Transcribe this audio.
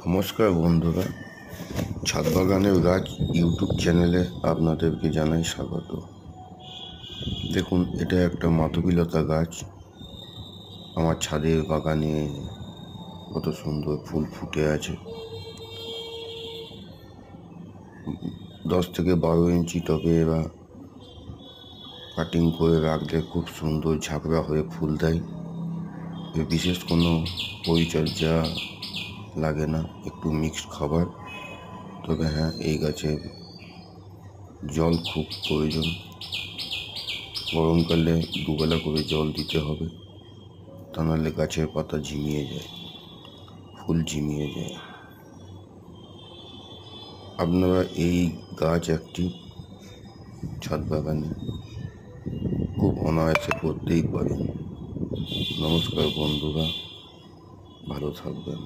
নমস্কার বন্ধুরা, ছাদ বাগানের গাছ ইউটিউব চ্যানেলে আপনাদেরকে জানাই স্বাগত। দেখুন, এটা একটা মাধবীলতা গাছ। আমার ছাদের বাগানে কত সুন্দর ফুল ফুটে আছে। 10 থেকে 12 ইঞ্চি টবে এরা কাটিং করে রাখলে খুব সুন্দর ঝাঁকড়া হয়ে ফুল দেয়। বিশেষ কোনো পরিচর্যা লাগে না, একটু মিক্সড খাবার। তবে হ্যাঁ, এই গাছের জল খুব প্রয়োজন। গরমকালে দুবেলা করে জল দিতে হবে, তা নাহলে গাছের পাতা ঝিমিয়ে যায়, ফুল ঝিমিয়ে যায়। আপনারা এই গাছ একটি ছাদ বাগানে খুব অনায়াসে করতেই পারেন। নমস্কার বন্ধুরা, ভালো থাকবেন।